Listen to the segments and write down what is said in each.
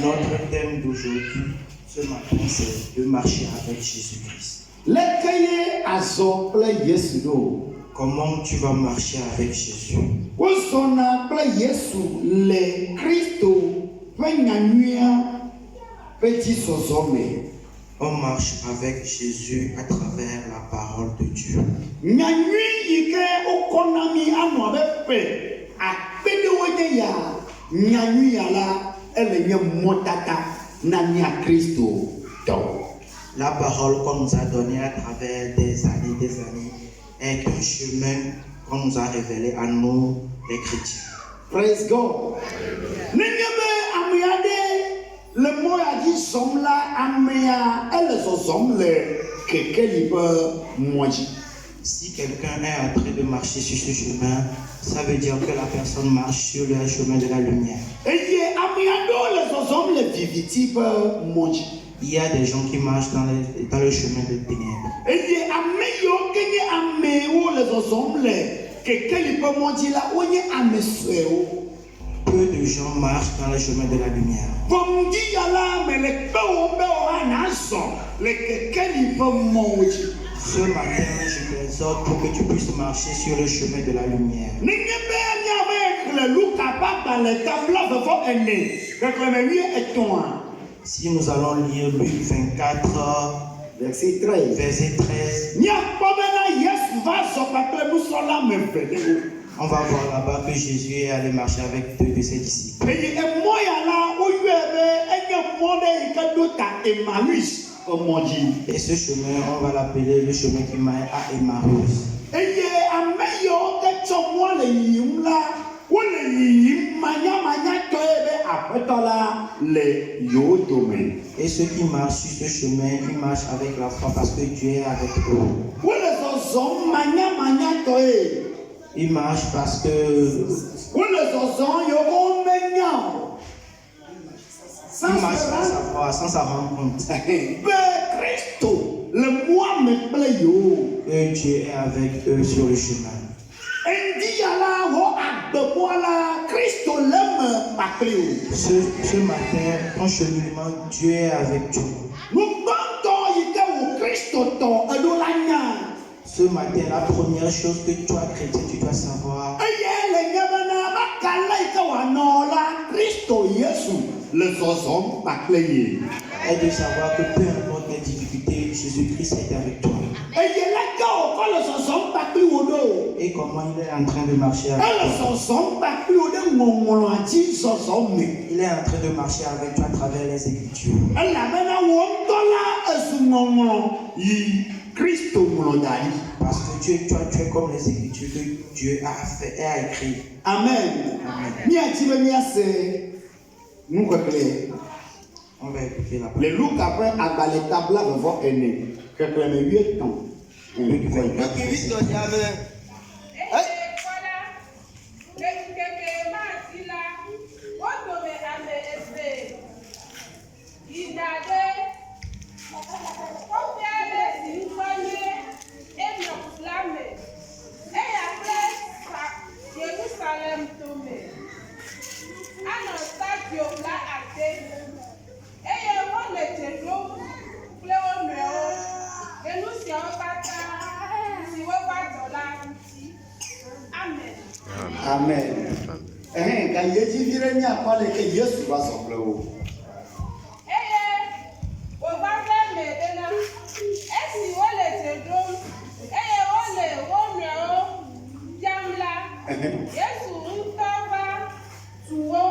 Notre thème d'aujourd'hui, ce matin, c'est de marcher avec Jésus-Christ. Comment tu vas marcher avec Jésus? On marche avec Jésus à travers la parole de Dieu. La parole qu'on nous a donnée à travers des années, est un chemin qu'on nous a révélé à nous, les chrétiens. Praise God. Le mot a dit somme là, améa, elle somme le Si quelqu'un est en train de marcher sur ce chemin, ça veut dire que la personne marche sur le chemin de la lumière. Il y a des gens qui marchent dans le chemin de ténèbres. Peu de gens marchent dans le chemin de la lumière. Ce matin, je t'exhorte pour que tu puisses marcher sur le chemin de la lumière. Si nous allons lire Luc 24, verset 13, on va voir là-bas que Jésus est allé marcher avec deux de ses disciples. Et ce chemin, on va l'appeler le chemin qui mène à Emmaüs. Et ceux qui marchent sur ce chemin, ils marchent avec la foi parce que Dieu est avec eux. Ils marchent parce que ils marchent sans savoir, sans s'en rendre compte. Que Dieu est avec eux sur le chemin. Ce matin, ton cheminement, Dieu est avec toi. Ce matin, la première chose que toi, chrétien, tu dois savoir est de savoir que peu importe les difficultés, Jésus-Christ est avec toi. Et comment il est en train de marcher avec toi? Il est en train de marcher avec toi à travers les Écritures. Parce que toi, tu es comme les Écritures que Dieu a fait et a écrit. Amen. On va écouter la parole. Les loups après à la table là vont aimer. Que le 8 ans. Amen. Quand Yeji vient n'y a pas les que Yesu va s'en haut. Yesu ntaba tuwo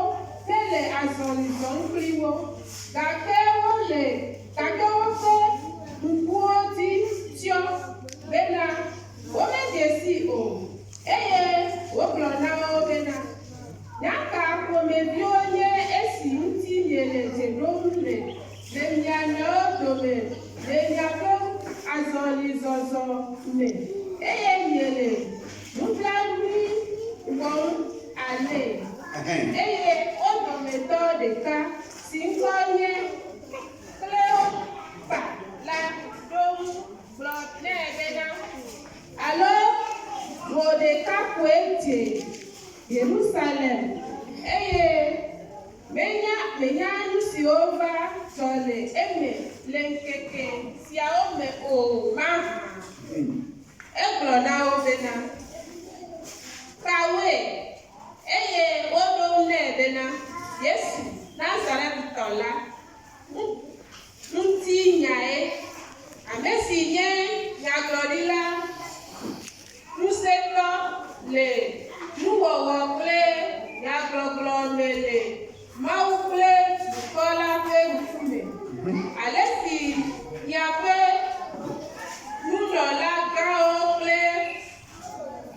tele azɔlizɔ nkliwo gake wole ŋkuwo di tiɔ bena womedesi o eye wogblɔ na wo bena nyaka ƒomeviwo nye esi ŋuti miele dze ɖom le mia nɔewo dome le miaƒe azɔlizɔzɔ me eye miele nublanui wɔm ale eye wo dometɔ ɖeka si ŋkɔ nye Kleopa la ɖo gblɔ nɛ bena alo wò ɖeka koe dze Yerusalem eye menya nu siwo va dzɔ le eme le ŋkeke siawo me o mahã. Egblɔ na wo bena kawe eye woɖo nɛ bena Yesu Nazaretɔ la ŋuti nyae ame si nye nyagblɔɖila ŋusẽtɔ le nuwɔwɔ kple nyagbɔgblɔ me le Mawu kple dukɔ la ƒe ŋkume ale si miaƒe nunɔlagãwo kple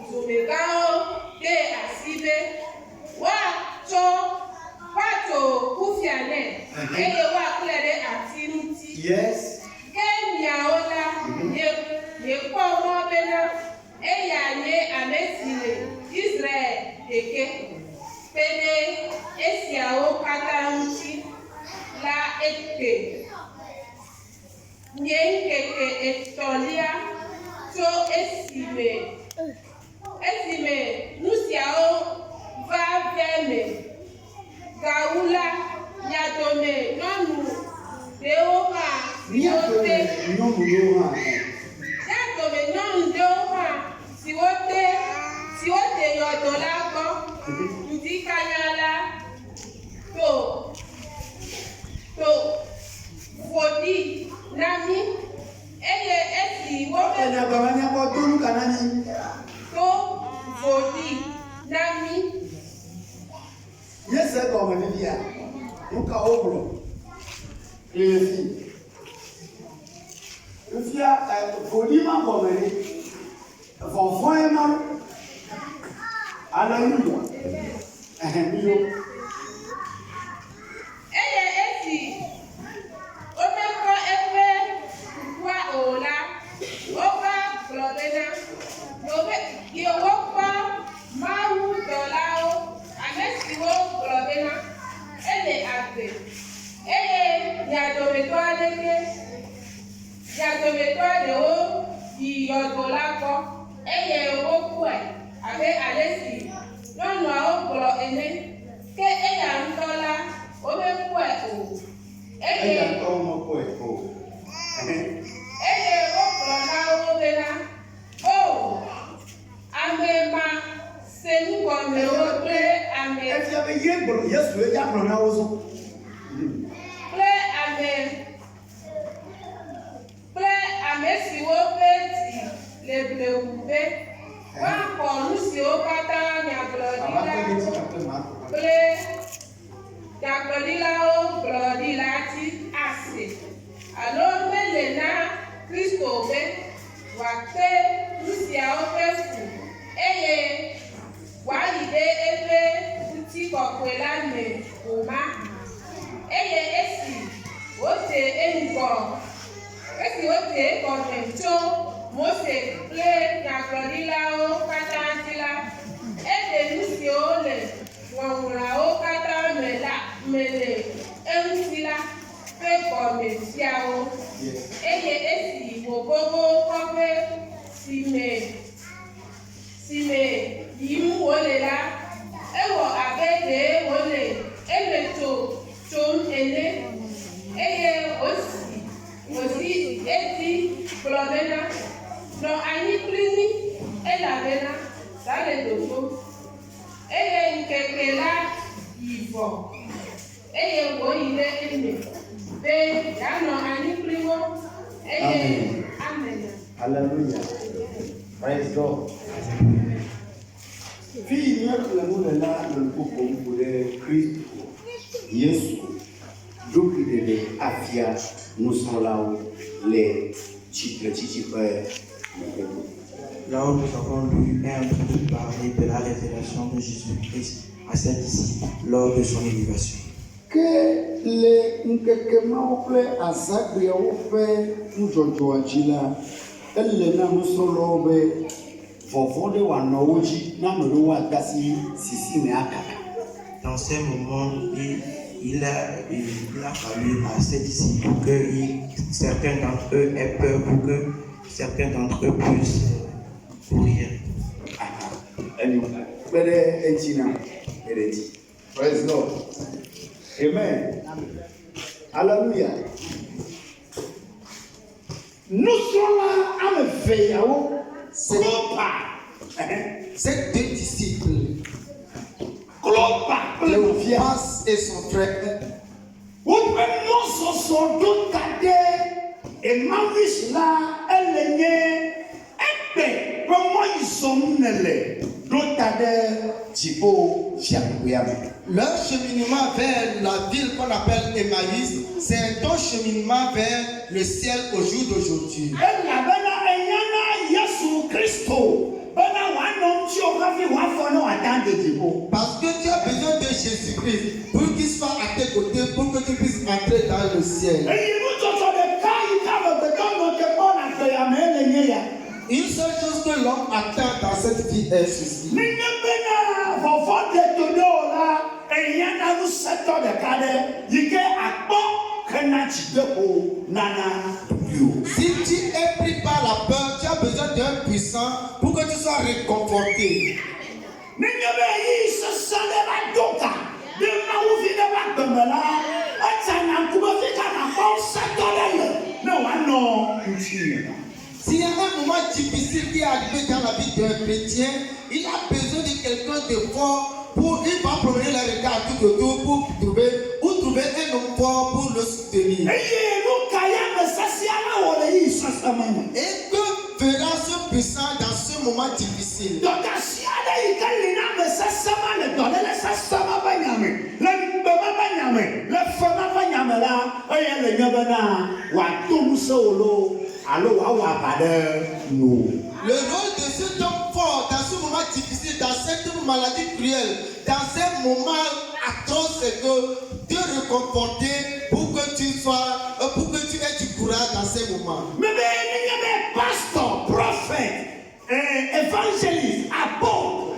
dumegãwo de asi be woatso kufia nɛ eye woakplɔe ɖe ati ŋuti. Ke miawo la miekpɔ mɔ bena eya nye ame si le Israel ɖeke pe ɖe esiawo katã ŋuti la eke. Nye ŋkeke etɔ̃lia tso esime nu siawo va ve me gawu la miadome nyɔnu ɖewo hã miadome nyɔnu ɖewo hã siwo te yɔdo la gbɔ ŋdi kanya la to ƒoɖi na mi eye esi wobe to ƒoɖi na mi. Yese gɔme bibia nuka wo gblɔ efi efia ƒoɖi ma gɔme ɖe vɔvɔe ma aleluya miyo. Eye esi womekɔ eƒe ŋkua o la wova gblɔ bena yewokpɔ Mawu dɔlawo ame siwo gblɔ bena ele agbe eye mia dometɔ aɖewo yi yɔdo la gbɔ eye wokpɔe abe ale si nyɔnuawo gblɔ ene ke eya ŋutɔ la womekpɔe o eye wogblɔ na wo bena o ame ma se nugɔmewo kple ame. Efia be ye gblɔ Yesu ya gblɔ na wo zɔ. Kple ame siwo ƒe dzi le blewu be woakɔ nu siwo katã nyagblɔɖilawo gblɔ ɖi la dzi ase alo mele na Kristo be wòate nu siawo ƒe fu eye wòayi ɖe eƒe ŋutikɔkɔe la me o mahã. Eye esi wote egɔme tso Mose kple nyagblɔɖilawo katã dzi la, eɖe nu siwo le ŋɔŋlɔawo katã me le eŋuti la ƒe gɔme fiawo. Eye esi wògogo kɔƒe si me yim wòle la, ewɔ abe ɖe wòle eme tsom ene eye wòsi eti gblɔ bena nɔ anyi kpli mí elabena za le dodo eye nkeke la yi vɔ eye wòyi ɖe eme be yeanɔ anyi kpli wo eye amen. Alléluia. Praise God. Fille, nous avons là le groupe pour Christ, Jésus. Donc, il est affia, nous sommes là où les chichipeurs. Là où nous avons lu et entendu parler de la révélation de Jésus-Christ à ses disciples lors de son élévation. Que les nkekema plaît à Zachary au fait nous Georgia elle les n'a nous solo be vovon de wa noji na mero wa gasi sisi me akaka. Dans ces moments, il a fallu à ses disciples que certains d'entre eux aient peur pour que certains d'entre eux puissent courir. Praise God. Amen. Alléluia. Nous sommes là à me faire. Ces deux disciples, Le face et son trait, et Maurice là, elle est née, et comment ils sont nés, leur cheminement vers la ville qu'on appelle Emmaüs, c'est un cheminement vers le ciel au jour d'aujourd'hui. Parce que tu as besoin de Jésus-Christ pour qu'il soit à tes côtés, pour que tu puisses entrer dans le ciel. Une seule chose que l'homme attend dans cette vie est ceci. Si tu es pris par la peur, tu as besoin d'un puissant pour que tu sois réconforté. S'il y a un moment difficile qui est arrivé dans la vie d'un chrétien, il a besoin de quelqu'un de fort pour il va promener le regard tout autour pour trouver un homme fort pour le soutenir. Et que fera ce puissant dans ce moment difficile? Le rôle de cet homme fort dans ce moment difficile, dans cette maladie cruelle, dans ces moments atroces, c'est de te réconforter pour que tu aies du courage dans ces moments. Pasteur, prophète, évangéliste, apôtre,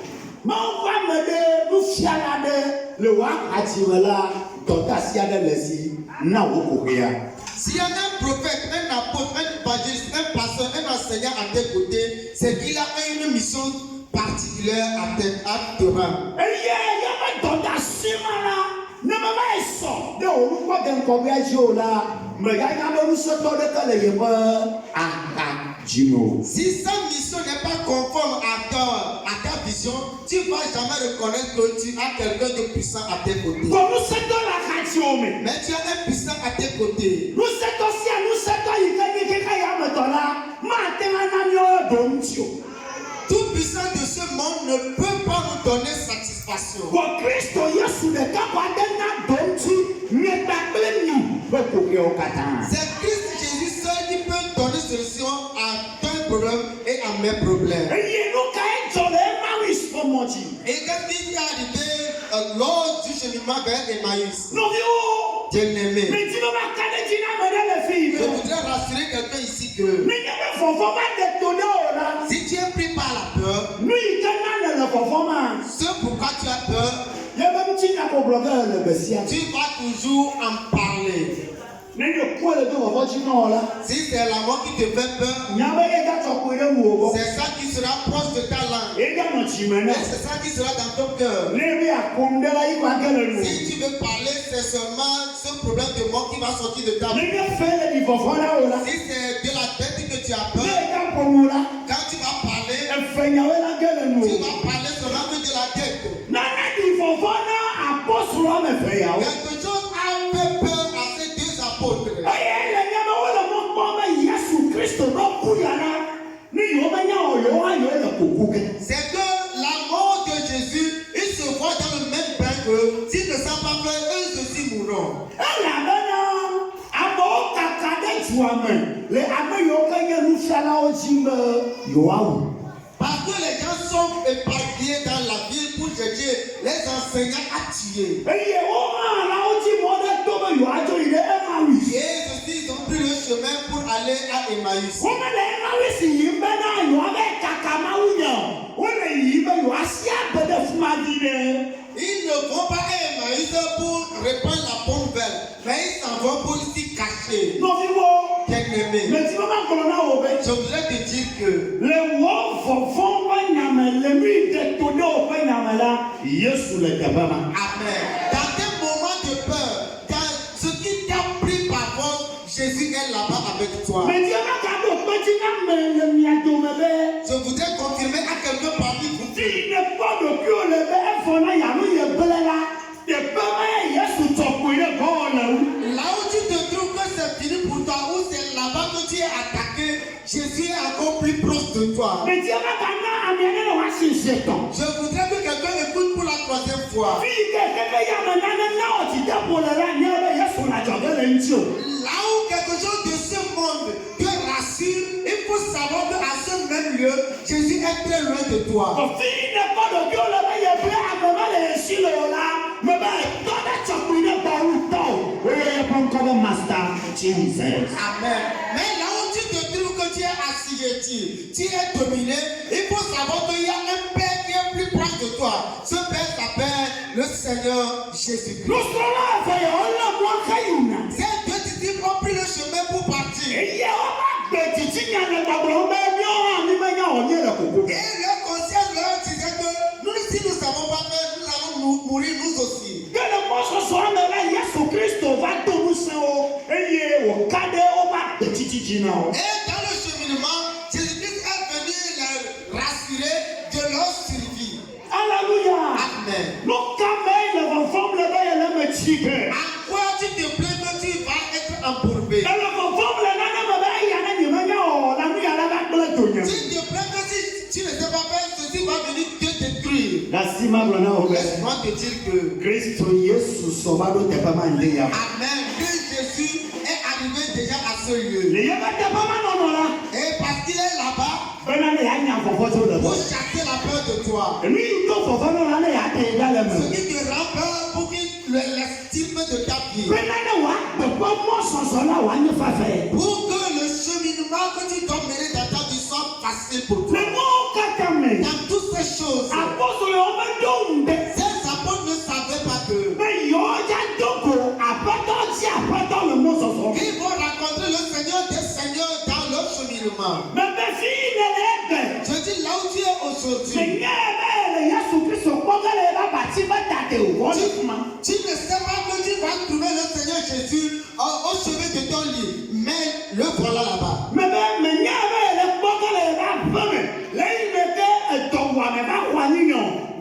s'il y a un prophète, un apôtre, un évangéliste, un pasteur, un enseignant à tes côtés, c'est qu'il a une mission particulière à te rendre. Si sa mission n'est pas conforme à ta vision, tu ne vas jamais reconnaître que tu as quelqu'un de puissant à tes côtés. Mais tu as un puissant à tes côtés. Tout puissant de ce monde ne peut pas nous donner satisfaction. C'est Christ Jésus seul qui peut donner solution à ton problème et à mes problèmes. Et quand il est arrivé lors du cheminement vers Emmaüs, bien-aimé, je voudrais rassurer quelqu'un ici que si tu es pris par la peur, ce pourquoi tu as peur, tu vas toujours en parler. Si c'est la mort qui te fait peur, c'est ça qui sera proche de ta langue. Et c'est ça qui sera dans ton cœur. Si tu veux parler, c'est seulement ce problème de mort qui va sortir de ta bouche. Si c'est de la tête que tu as peur, quand tu vas parler, tu vas parler seulement de la tête. Quelque chose a fait peur à ces deux apôtres. C'est que la mort de Jésus, ils se voient dans le même bain qu'eux. S'ils ne savent pas faire, eux aussi mourront. Parce que les gens sont éparpillés dans la ville pour chercher les enseignants à tuer. Et aussi, ils ont pris le chemin pour aller à Emmaüs. Ils ne vont pas à Emmaüs pour répandre la bonne nouvelle, mais ils s'en vont pour s'y cacher. Bien-aimé, je voudrais te dire que Amen. Dans des moments de peur, dans ce qui t'a pris par force, Jésus est là-bas avec toi. Je voudrais confirmer à quelqu'un parmi vous. Là où tu te trouves que c'est fini pour toi, ou c'est là-bas que tu es attaqué, Jésus est encore plus proche de toi. Je voudrais que quelqu'un écoute pour la troisième fois. Là où quelque chose de ce monde te rassure, il faut savoir qu'à ce même lieu, Jésus est très loin de toi. Amen. Mais là où tu te trouves que tu es assujetti, tu es dominé, il faut savoir qu'il y a un Père qui est plus proche de toi. Ce Père s'appelle le Seigneur Jésus-Christ. Ces deux disciples ont pris le chemin pour partir. Et leur conscience leur disait que nous, si nous ne savons pas faire, nous allons mourir nous aussi. Et dans le cheminement, Jésus-Christ est venu les rassurer de leur survie. Alléluia. Amen. En quoi tu te plains que tu vas être embourbé? Tu te plains que si tu ne sais pas faire ceci va venir te détruire. Laisse-moi te dire que Amen. Que Jésus est arrivé déjà à ce lieu. Et parce qu'il est là-bas pour chasser la peur de toi. Ce qui te rend peur pour qu'il l'estime de ta vie. Pour que le cheminement que tu dois mener dans ta vie soit facile pour toi. Dans toutes ces choses, ces apôtres ne savaient pas que ils vont rencontrer le Seigneur des Seigneurs dans leur cheminement. Je dis là où tu es aujourd'hui, tu ne sais pas que tu vas trouver le Seigneur Jésus au chevet de ton lit, mais le voilà là-bas.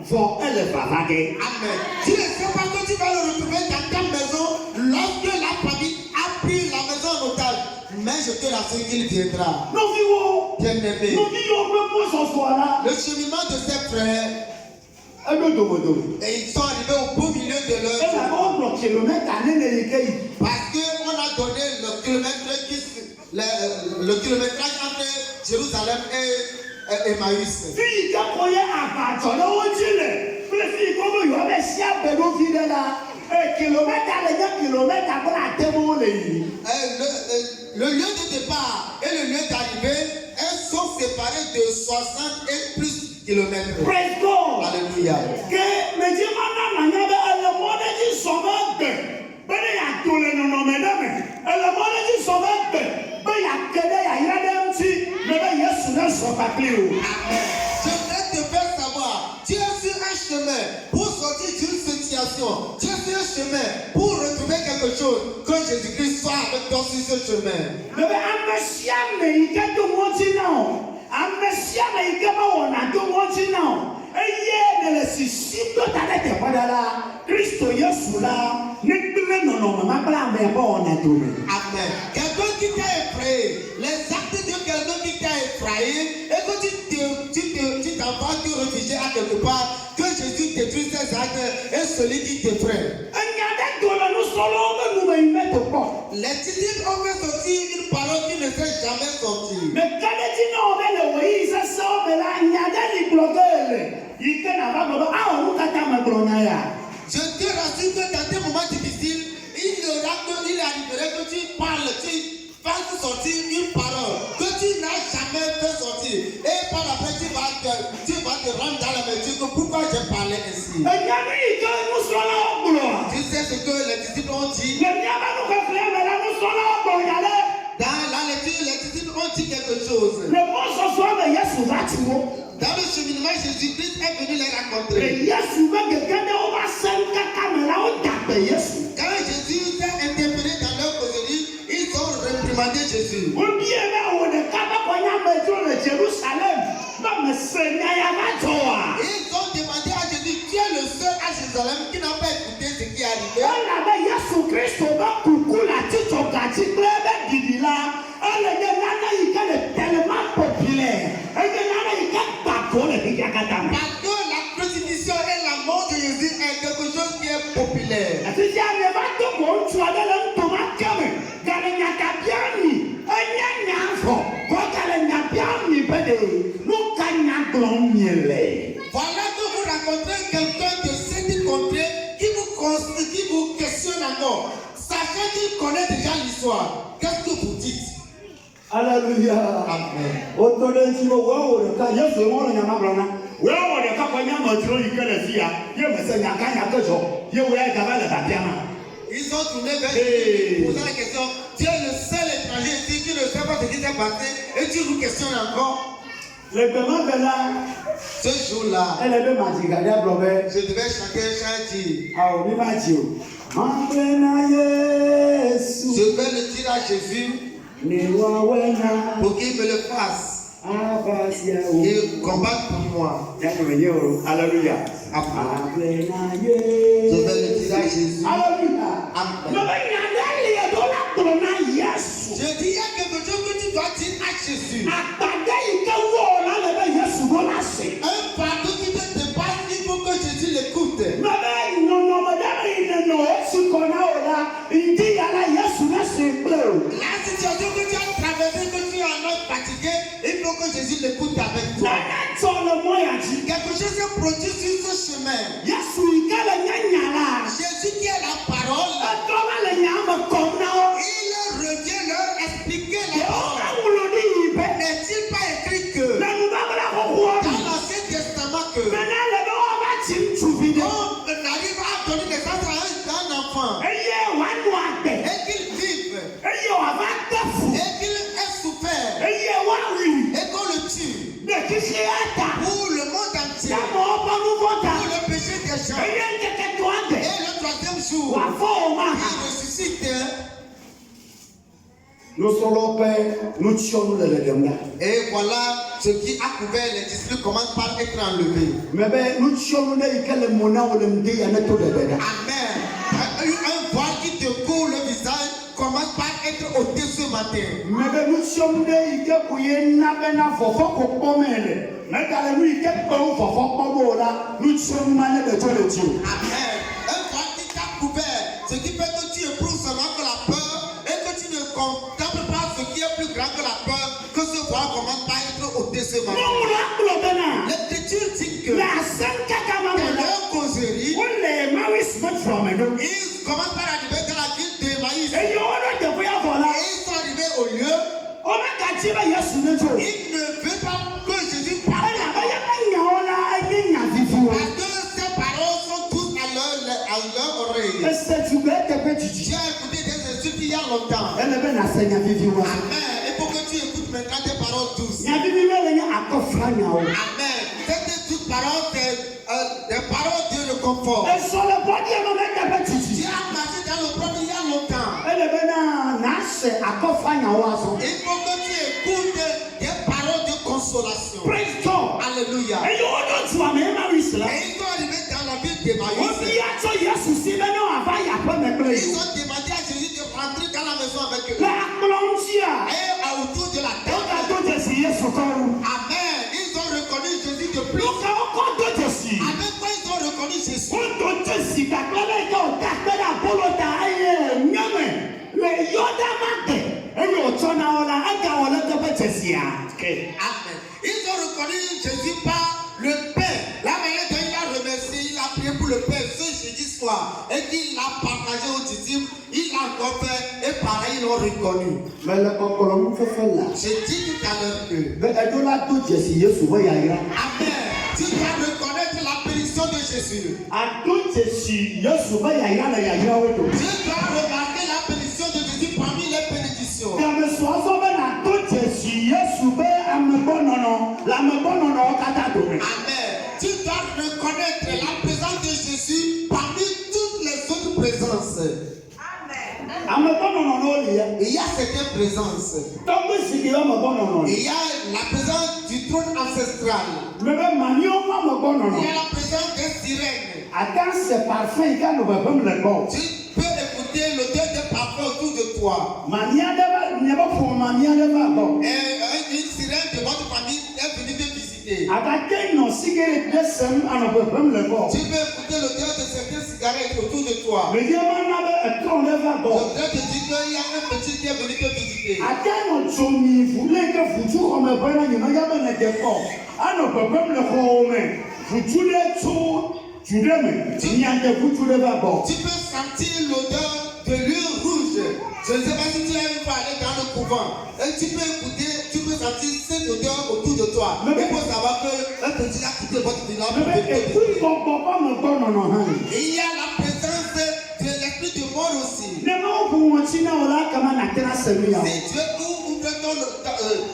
Amen. Tu ne sais pas que tu vas le retrouver dans ta maison lorsque la famille a pris la maison en otage. Mais je te l'assure qu'il viendra. Bien-aimé. Le cheminement de ses frères, et ils sont arrivés au beau milieu de leur chemin. Parce qu'on a donné le kilométrage entre Jérusalem et Emmaüs. Le lieu de départ et le lieu d'arrivée sont séparés de 60 et plus kilomètres. Praise God. Alléluia. Je voudrais te faire savoir, tu es sur un chemin pour sortir d'une situation. Tu es sur un chemin pour retrouver quelque chose. Que Jésus-Christ soit avec toi sur ce chemin. Christ Kristo Yesu la ne gble nɔnɔme ma kple ame ƒe wɔna dome. Amen. Quelqu'un qui t'a effrayé, les actes de quelqu'un qui t'a effrayé, et que tu t'en vas te réfugier à quelque part, que Jésus détruise ces actes et celui qui t'effraie. Enya ɖe do le nusrɔ̃lawo ƒe nume yi me to kpɔ. Les disciples ont fait sortir une parole qui ne s'est jamais sortie. Ɖeka ɖe dzi na wo be le ɣeyiɣi sesẽwo me la nya ɖe li gblɔ ge le yi ke nava gblɔ be awɔ nu katã me gblɔna ya. Je te rassure que dans des moments difficiles, il arriverait que tu parles, tu fasses sortir une parole que tu n'as jamais fait sortir. Et par après, tu vas te rendre dans la mesure que pourquoi j'ai parlé ainsi. Enya nu yi ke nusrɔ̃lawo gblɔ. Tu sais ce que les disciples ont dit? Le miaƒe nuxexlẽ me la nusrɔ̃lawo gblɔ nya ɖe. Dans la lecture, les disciples ont dit quelque chose. Le mɔzɔzɔ me Yesu va tu wo. Dans le cheminement, Jésus-Christ est venu les rencontrer. Le Yesu be gege ɖe woƒe asẽkaka me la wo da gbe Yesu. Quand Jésus s'est interpellé dans leur causerie, ils ont réprimandé Jésus. Wobie be wo ɖeka be kɔnya amedzro le Jérusalem be mese nya ya va dzɔ wa. Ils ont demandé à Jésus, tu es le seul à Jérusalem qui n'a pas écouté ce qui est arrivé. Elabe Yesu Kristo be kuku le atitsɔ gatsi kple ebe ɖiɖi la, ele nye nane yi ke le tellement populaire, enye nane yi ke gbako le xexea katã me. Parce que la crucifixion et la mort de Jésus est quelque chose qui est populaire. Afi sia ne va to ko ŋutsu aɖe le ŋutoma ke me, gale nya ka bia mi, enye nya vɔ, kɔ gale nya bia mi be ɖe nu ka nya gblɔm miele. Voilà que vous rencontrez quelqu'un de cette contrée qui vous questionne encore. Sachant qu'il connaît déjà l'histoire, qu'est-ce que vous dites? Alléluia. Amen. Woto ɖe ŋuti be woawɔ ɖeka Yesu wo le nyama gblɔm na. Woawɔ ɖeka ƒe nyamedzro yi ke le fi ya, ye mese nya ka nya ke dzɔ, ye woya gava le babia ma. Ils ont tourné vers Jésus, posant la question. Tu es le seul étranger ici qui ne sait pas ce qui s'est passé et tu nous questionnes encore. Le gbema be la, Ce jour-là, ele be madzi ga ɖe gblɔ be, je devais chanter un chant dit. awɔ mi ma dzi o. Mamble na Yesu, Je vais le dire à Jésus ne wɔwɔ na pour qu'il me le fasse abasia o. et combatte pour moi. Ya ne menye o. Alléluia. Mamble na Yesu. Je vais le dire à Jésus. Alléluia. Amen. Me be nya ɖe li eɖo la gblɔ na Yesu. Je dis, il y a quelque chose que tu dois dire à Jésus. Agbadɛ yi ke wɔ la le be Yesu ɖo la se. Un fardeau qui te dépasse, il faut que Jésus l'écoute. Me be nɔnɔme ɖe me yi ne nɔ esi kɔ na o la, ŋdi ya la Yesu ne se kple o. La situation que tu as traversée, que tu es en train fatigué, il faut que Jésus l'écoute avec toi. Nane tsɔ le mɔ ya dzi. Quelque chose s'est produit sur ce chemin. Yesu yi ke le nye nya la, Jésus qui est la parole, etrɔ va le nya me kɔm na wo. il revient leur expliquer la Yewo parole. ka ŋlɔ ɖi yi be N'est-il pas écrit que le nubabla xoxoa dans me, l'Ancien Testament que mena le be woava tsi ŋutsuvi ɖe on arrive à donner naissance à un enfant eye wòanɔ agbe, et qu'il vive eye wòava te fu, et qu'il ait souffert eye woawui et qu'on le tue ɖe xixi ta. pour le monde entier, Amewo ƒe nu vɔ ta. pour le péché des gens. Eye ŋkeke toa Et gbe. le troisième jour, Wòafɔ o ma il ha. ressuscite. Nusrɔ̃lawo ƒe nutsyɔnu le ɖeɖem ɖa. Et voilà ce qui a couvert les disciples commence par être enlevé. Me be nutsyɔnu ɖe yi ke le mo na wo le ŋdi ya ne to ɖeɖe ɖa. Amen. Un voile qui te couvre le visage commence par être ôté ce matin. Me be nutsyɔnu ɖe yi ke ko ye na bena vɔvɔ ko kpɔm le. Megale nu yi ke kpɔm vɔvɔ kpɔm o la, nutsyɔnu ma ne le tso le tsi o. Amen. Un voile qui t'a couvert, ce qui fait que tu éprouves seulement que la peur et que tu ne contemples pas ce qui est plus grand que la peur, que ce voile commence par être ôté ce matin. Nyɔnua kplɔ bena. L'écriture dit que Le asẽkaka ma dans me la. leur causerie, Wole Maris metfrɔme ɖo. ils commencent par arriver dans la ville de Maïs. Eye woɖo teƒe ya vɔ la. Et ils sont arrivés au lieu. Womegati be Yesu ne tso. Ils ne veulent pas que Jésus parle. Elabe ye me nyawo la enye nya viviwo. Parce que ces paroles sont tous à leur oreille. Ese tugbe teƒe dzidzi. J'ai écouté des insultes il y a longtemps. Ele be nase nya viviwo. Amen. Il faut que tu écoutes maintenant des paroles douces. Nya vivi me le nye akɔfra nyawo. Amen. Ces toutes paroles, c'est des paroles de réconfort. Esɔ le bɔdie me be teƒe Tu dzidzi. as marché dans le propre il y a longtemps. Ele be na nase akɔfra nyawo azɔ. Il faut que tu écoutes des paroles de consolation. Praise God. Alléluia. Eye woɖo dua me Maris la. Et ils sont arrivés dans la ville de Maïs. Wobia tso Yesu si maison avec eux. Le akplɔŋtia. Et autour de la Wọ́n table. ka tó Jésù Yesu kọ́rù. Amen. Ils ont reconnu Jésus de plus. Lùkà ọkọ̀ tó Jésù. Avec quoi ils ont reconnu Jésus? Wọ́n tó Jésù kàkpẹ́lẹ́ ìjọ kàkpẹ́lẹ́ àbólóta ayé nyẹ́mẹ̀ lè yọ̀dá má tẹ̀. Ẹyẹ ọ̀tọ́ náà ọ̀la ẹ̀ka ọ̀lẹ́ tó bẹ́ Jésù yá. Amen. Ils ont reconnu Jésus par le Père. La manière dont il a remercié, il a prié pour le Père ce jeudi soir. Et qu'il a partagé aux disciples. Il a encore fait. Et pareil, ils l'ont reconnu. Mẹ lẹ kọkọrọ ń fẹ́fẹ́ la. J'ai dit tout à l'heure que. Bẹ ẹjọ́ la tó Jésù Yesu wẹ́ yàrá. Amen. Tu dois reconnaître la bénédiction de Jésus. Àtó Jésù Yesu wẹ́ yàrá la yàrá wẹ́ tó. Tu dois remarquer la bénédiction de Jésus parmi les bénédictions. Gàmẹ̀sọ̀ọ́sọ bẹ́ na tó Jésù Yesu bẹ́ amẹ̀bọ́nọ̀nọ̀ làmẹ̀bọ́nọ̀nọ̀ ọ̀kadà dòmẹ̀. Amen. Tu dois reconnaître la présence de Jésus parmi toutes les autres présences. Amẹ̀bọ́nọ̀nọ̀ n'o lè yẹ. Il y a certaines présences. Tọ́gbé sigi amẹ̀bọ́nọ̀nọ̀. Il y a la présence du trône ancestral. Mẹ bẹ màní ó má amẹ̀bọ́nọ̀nọ̀. Il y a la présence des sirènes. Àtànsẹ̀ parfum yìí ká ló bẹ̀ fún mi lẹ̀ bọ̀. Tu peux écouter l'odeur des parfums autour de toi. Màní adébá nyẹ́bọ̀ fún màní adébá bọ̀. Et une sirène de votre famille est venue te visiter. Àtàkẹ́ nọ sigere dẹ́sẹ̀m ànàbẹ̀ fún mi lẹ̀ bọ̀. Tu peux écouter l'odeur de certaines cigarettes autour de toi. Mèdí ẹ máa ń nábẹ́ ẹ̀tọ́ lẹ́fà Je bọ̀. voudrais te dire qu'il y a un petit qui est venu te visiter. Àtẹ́ nọ tsomi ìfúlé ké fùtú ọmọ ẹ̀fọ́ náà yìí náà yábẹ̀ nà jẹ kọ́. Ànàbẹ̀ fún mi lẹ̀ kọ́ ọmọ fùtú lé tó tùdé mi. Ìyànjẹ fùtú lé bá bọ̀. Tu peux sentir l'odeur de l'huile rouge. Je ne sais pas si tu as une fois allé dans le couvent. Et tu peux écouter, tu peux sentir cette odeur autour de toi. Mais- Il faut savoir qu'un petit a quitté votre village pour Mẹ bẹ venir te ẹ̀kú visiter. bọ̀bọ̀ amẹ̀bọ́nọ̀nọ̀ hàn. Et il y a la présence de l'esprit de mort aussi. Ní ẹ máa fún wọn tí náà wọ́n lá kàmá nà tẹ́lá sẹ́mi yà. Si tu ouvres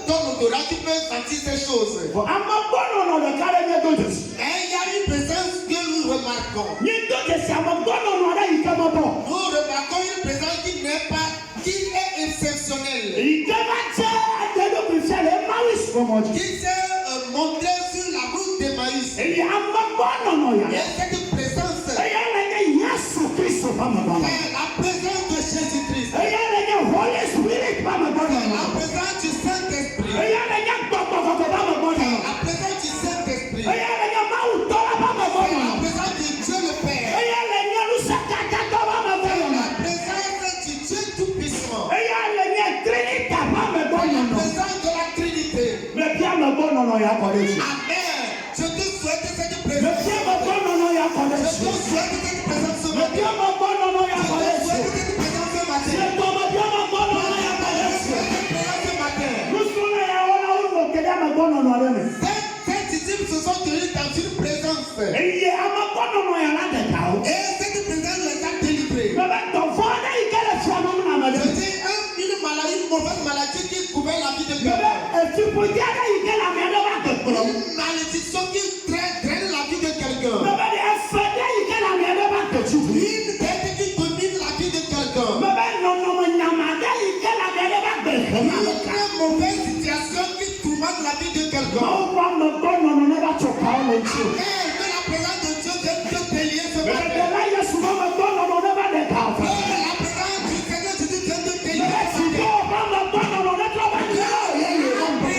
ton odorat, tu peux sentir ces choses. Amẹ̀bọ́nọ̀nọ̀ lè kárẹ́ ní ẹjọ́ Jésù. Et il y a une présence que nous remarquons. Ní ẹjọ́ Jésù amẹ̀bọ́nọ̀nọ̀ rẹ̀ yìí ká máa bọ̀. Nous remarquons une présence qui n'est pas, qui est exceptionnelle. Ìjọba jẹ́ àjẹdọ́gbìnsẹ̀lẹ̀ máwìí sọ̀mọ́jì. Qui s'est montré sur la route d'Emmaüs. Èyí amẹ̀bọ́nọ̀nọ̀ yà. Et cette présence Èyí ẹlẹ́yẹ Yéṣu Kristo bámẹ̀bọ́nọ̀. est la présence de Jésus-Christ. Èyí ẹlẹ́yẹ Holy Spirit La bámẹ̀bọ́nọ̀. présence du Saint-Esprit. Èyí ẹlẹ́yẹ gbọ̀gbọ̀gbọ̀ bámẹ̀bọ́nọ̀. La présence du Saint-Esprit. Èyí ẹlẹ́yẹ máwù tọ́lá La bámẹ̀bọ́nọ̀. présence de Dieu le Père. Èyí ẹlẹ́yẹ lùsàkàkàtọ̀ bámẹ̀bọ́nọ̀. La présence du Dieu Tout-Puissant. Èyí ẹlẹ́yẹ Trinita La bámẹ̀bọ́nọ̀. présence de la Trinité. Mẹ bí amẹ̀bọ́nọ̀ yà kọ́ lé sí. Amen. Je te souhaite cette Mẹ présence. bí amẹ̀bọ́nọ̀ yà kọ́ lé Je sí. te souhaite cette présence ce Mẹ bí matin. amẹ̀bọ́nọ̀ yà Je kọ́ te lé sí. souhaite cette présence ce matin. Ṣé tó mẹ bí amẹ̀bọ́nọ̀ yà kọ́ lé Je te sí. souhaite cette présence ce matin. Lùsùnà yà wọ́n náà wọ́n kéde amẹ̀bọ́nọ̀ rẹ̀ mi. Ces disciples se sont tenus dans une présence. Èyí amẹ̀bọ́nọ̀ yà ládẹ̀ ká o. Et cette présence les a délivrés. Mẹ bẹ tọ̀ fún ọdẹ yìí kẹlẹ̀ fún ọmọ mi nàmẹ dẹ. C'était une maladie, une mauvaise maladie qui couvrait la vie de Mẹ bẹ quelqu'un. ètùpùtì ọdẹ yìí kẹlẹ̀ àmì ẹdẹ bá tẹ̀ kúrọ̀. Une malédiction qui traîne la vie de quelqu'un. Mẹ bẹ ẹfẹ dẹ yìí kẹlẹ̀ àmì ẹdẹ bá tẹ̀ tù. Une tête qui domine la vie de quelqu'un. Mẹ bẹ nọnọmọ nyàmà dẹ yìí kẹlẹ̀ àmì ẹdẹ bá tẹ̀ kúrọ̀. Une mauvaise situation qui tourmente la vie de quelqu'un. Mọ wà amẹ̀bọ́nọ̀ ne bá tọ̀ ká ọ lọ sí. Et que la présence de Dieu vienne te délier ce Mẹ bẹ matin. láyé sùnmọ́ amẹ̀bọ́nọ̀ ne bá dẹ̀ ká ọ fẹ́. Que la présence du Seigneur Jésus vienne te Mẹ délier bẹ ce sùnmọ́ matin. amẹ̀bọ́nọ̀ ne tó bá yẹ ọ yẹ yẹ ọ bọ̀.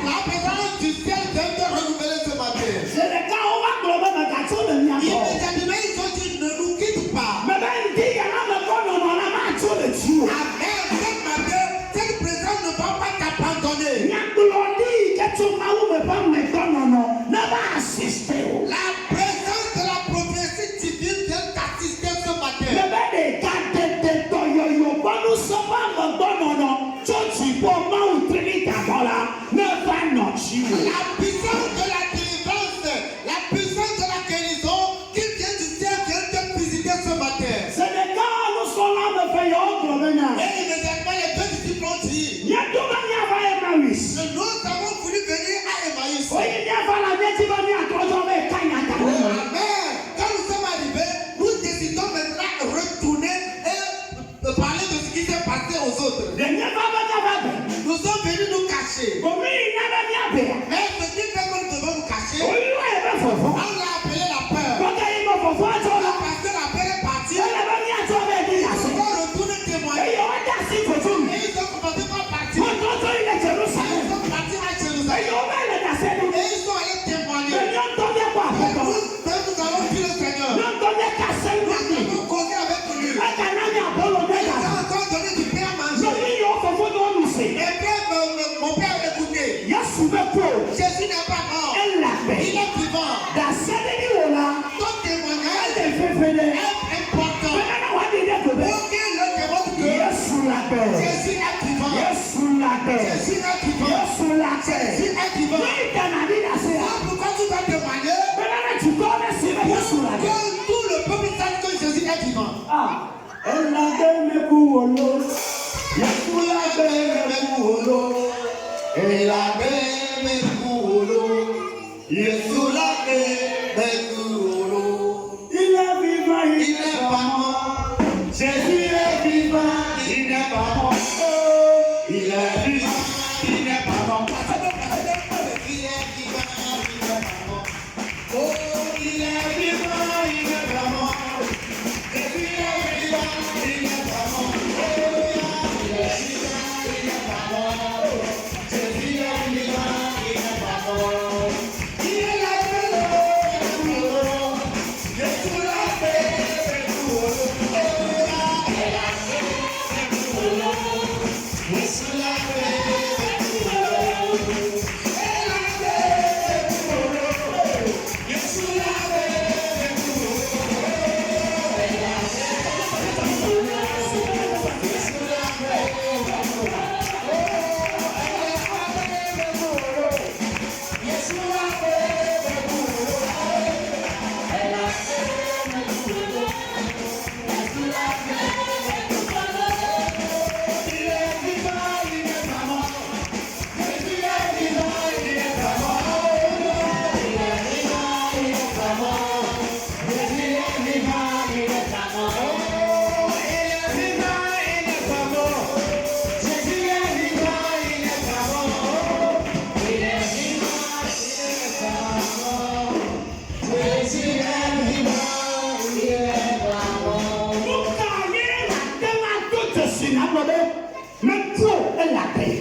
La présence du ciel vienne te renouveler ce matin. Sẹ̀dẹ̀ká ọ wá gbọ́ bẹ́ẹ̀ mẹ gàtí ó lè ní àtọ̀. Immédiatement, ils ont dit ne nous quitte pas. Mẹ bẹ ń di yàrá amẹ̀bọ́nọ̀ ne máa tó lè tú o. Amen. Ce matin, cette présence ne va pas t'abandonner. Nyagblɔɖi kɛtso mawu me ƒe megbenɔnɔ ne va asiste o. La présence de la prophétie divine vient t'assister ce matin. Ne be ɖeka tete dɔyɔyɔ ƒe nusẽ ƒe megbenɔnɔ tso dziƒo mawu Trinita gbɔ la ne va nɔ dzi o. La puissance de la délivrance, la puissance de la guérison qui vient du ciel vient te visiter ce matin. Sɛɖeka nusrɔ̃la me eve yewo gblɔ be nya. Et immédiatement, les deux disciples ont dit, Míato be míava Emmaüs. nous avons voulu venir à Emmaüs. Oyi míava le míedzi be míatrɔzɔ be kanya ta ne me. Amen. Quand nous sommes arrivés, nous décidons maintenant de retourner et de parler de ce qui s'est passé aux autres. Ɖe míava be míava be. Nous sommes venus nous cacher. Gomi yina be míabea. Mais ce qui fait que nous devons nous cacher, Oyi wa ye be vɔvɔ. on l'a appelé la peur. Kɔkɛ yi me vɔvɔ atsɔ la. Parce que la peur est partie, Ele be míatrɔ be di nous yase. devons retourner témoigner. Eye wode asi tutu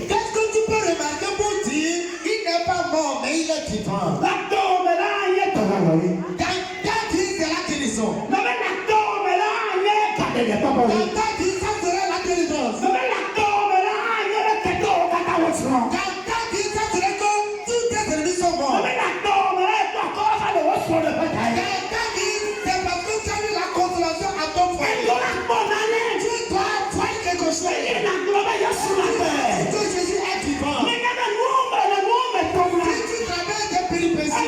Qu'est-ce que tu peux remarquer pour dire il n'est pas mort, mais il est vivant? Quand il sera la guérison, quand il sera la délivrance, quand il sera que tous tes ennemis sont morts, quand c'est parce que tu as eu la consolation à ton frère, tu dois faire quelque chose. Que Jésus est vivant. Si tu traverses des péripéties,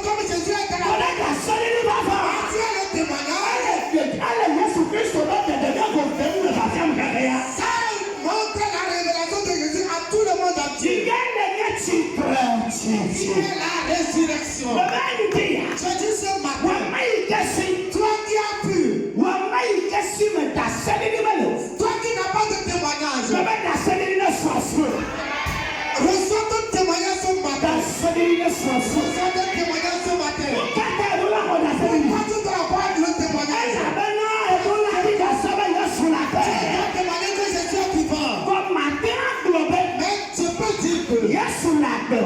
comme Jésus est là, tu as le témoignage. Ça montre la révélation de Jésus à tout le monde entier. Il est la résurrection. Jésus ce matin, toi qui as pu, toi qui n'as pas de témoignage, reçois ton témoignage ce matin. Reçois ton témoignage ce matin. Pourquoi tu dois avoir le témoignage? Tu dois témoigner que Jésus est vivant. Mais je peux dire que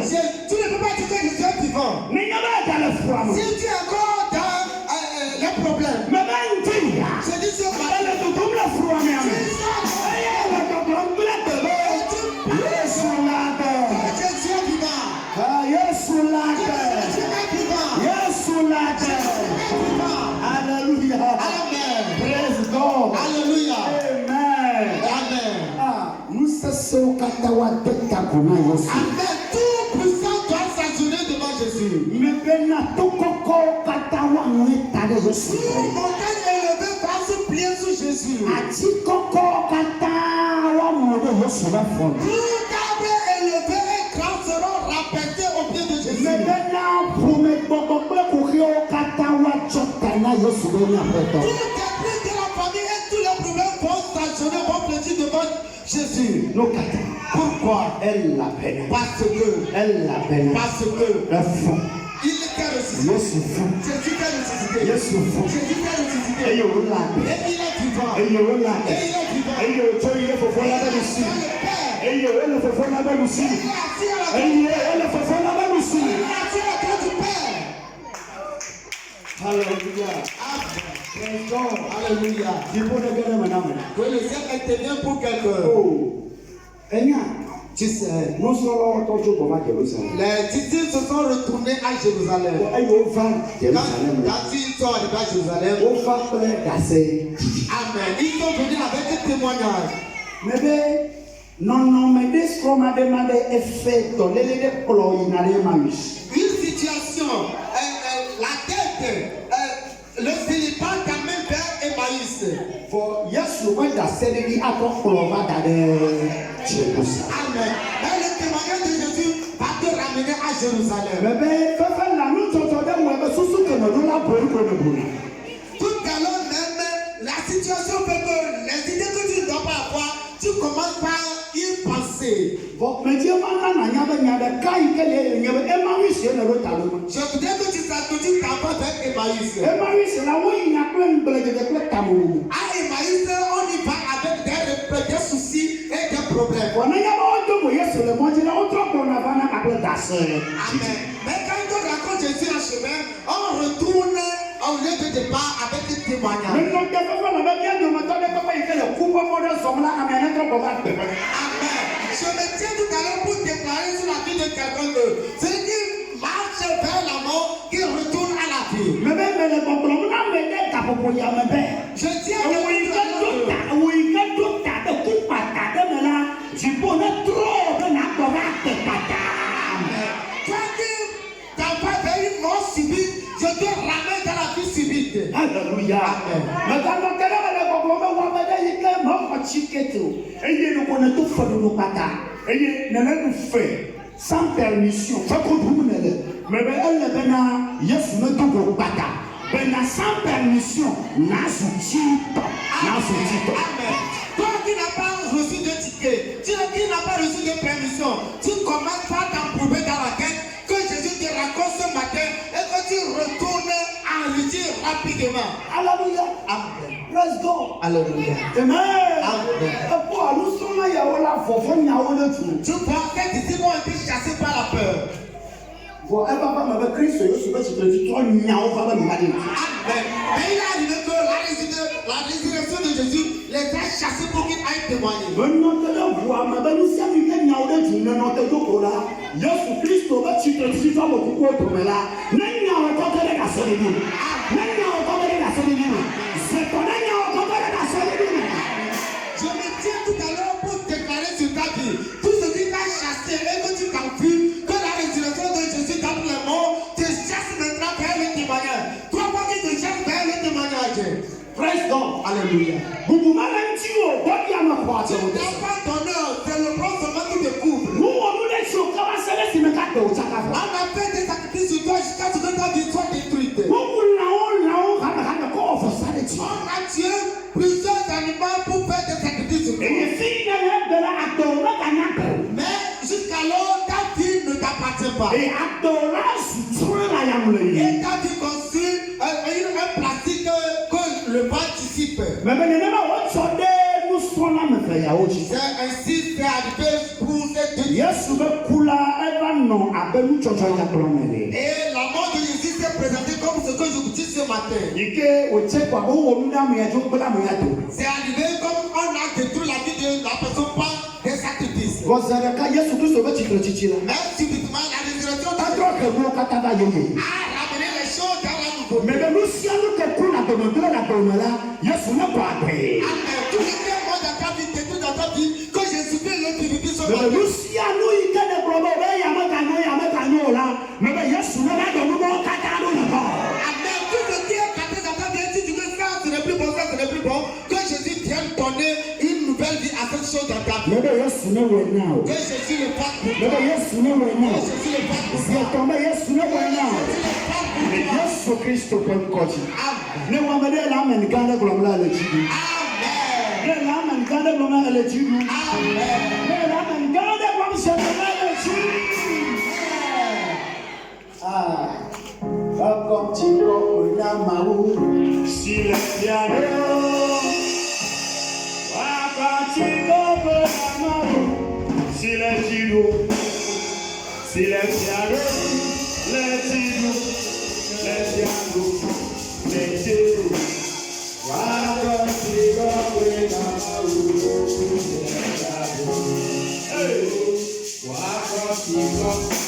tu ne peux pas dire que Jésus est vivant. Si tu es encore dans les problèmes, je dis ce matin, Hallelujah. Amen. Praise God. Alléluia. Amen. Amen. Amen. Tout puissant doit s'agenouiller devant Jésus. Tout montagne élevée va se plier sous Jésus. Tout arbre élevé et grand seront rapportés au pied de Jésus. Tout esprit de la famille et tous les problèmes vont s'agenouiller, vont plaisir devant Jésus. Pourquoi? Parce que il était ressuscité. Jésus était ressuscité. Jésus était ressuscité. Et il est vivant. Et il est vivant. Il est Hallelujah. Praise God. Alléluia. Que le ciel intervient pour quelqu'un. Tu sais, les disciples se sont retournés à Jérusalem. Quand ils sont arrivés à Jérusalem, Amen. Ils sont venus avec un témoignage. Une situation, la tête, le célibat t'amène vers va d'ascendre dit à ton va d'aller Jérusalem. Amen. Mais le témoignage de Jésus va te ramener à Jérusalem. Mais ben, fais la nous t'entendons moi mais sous que nous la brûle. Tout à l'heure même, la situation fait que les idées que tu ne dois pas avoir, tu commences par y penser. Bon, mais Dieu m'a dit Je voudrais que tu t'introduises d'abord avec Emmaüs. Emmaüs, là où il y a plein de tamour. À Emmaüs, on y va avec des soucis et des problèmes. On a sur le monde, là, on trouve qu'on a Amen. Mais quand on raconte Jésus en chemin, on retourne au lieu de départ avec des témoignages. Amen. Je me tiens tout à l'heure pour déclarer sur la vie de quelqu'un que celui qui marche vers la mort, qui retourne à la vie. Je tiens à t'as pas fait une mort subite, je te ramène dans la vie subite. Alléluia. Sans permission, mais sans permission, Toi qui n'as pas reçu de ticket, tu qui n'as pas reçu de permission, tu commences par t'emprouver dans la tête que Jésus te raconte ce matin et que tu retournes enrichir rapidement. Alléluia. Amen. Praise God. Alléluia. Amen. Amen. Tu vois que tes disciples ont été chassés par la peur. Amen. Mais il est arrivé que la résurrection de Jésus les a chassés pour qu'ils aillent témoigner. Je me tiens tout à l'heure pour déclarer sur ta vie tout ce qui t'a chassé et que tu t'enfuis, que la résurrection de Jésus dans les morts te chasse maintenant vers le témoignage. Toi, pas qui te chasse vers le témoignage. Praise God. Alléluia. Tu Tu n'as pas d'honneur, c'est le bras seulement qui te couvre. On a fait des sacrifices sur toi jusqu'à ce que ta vie soit détruite. On a tué plusieurs animaux pour faire des sacrifices sur toi. Mais jusqu'alors, ta vie ne t'appartient pas. Et ta vie construit un plastique que le vent dissipe. C'est ainsi c'est arrivé pour ces deux. Et la mort de Jésus s'est présentée comme ce que je vous dis ce matin. C'est arrivé comme on a détruit la vie de la personne par des sacrifices. Mais subitement, la résurrection a ramené les choses dans la nouveauté. Amen. Tout ce qui est mort dans ta vie, détruit dans ta vie, que Jésus fait le vivre ce matin. Amen. Tout ce qui est cassé dans ta vie, si tu veux ça, ce n'est plus bon, ça, ce n'est plus bon, que Jésus vienne donner une nouvelle vie à cette chose dans ta vie. Que Jésus le fasse pour toi. Que Jésus le fasse pour toi. Yesu Kristo kwa mkoji. Amen. Ne wamede la menikane kulomla elejidu. Amen. Ne la menikane kulomla elejidu. Amen. Ne la menikane kulomla elejidu. Ah, comme tu vois, maou. Si le piano, wakati gobe maou. Si le jido, si le piano, le jido. Let's go, let's go. Welcome to the Hey, welcome to the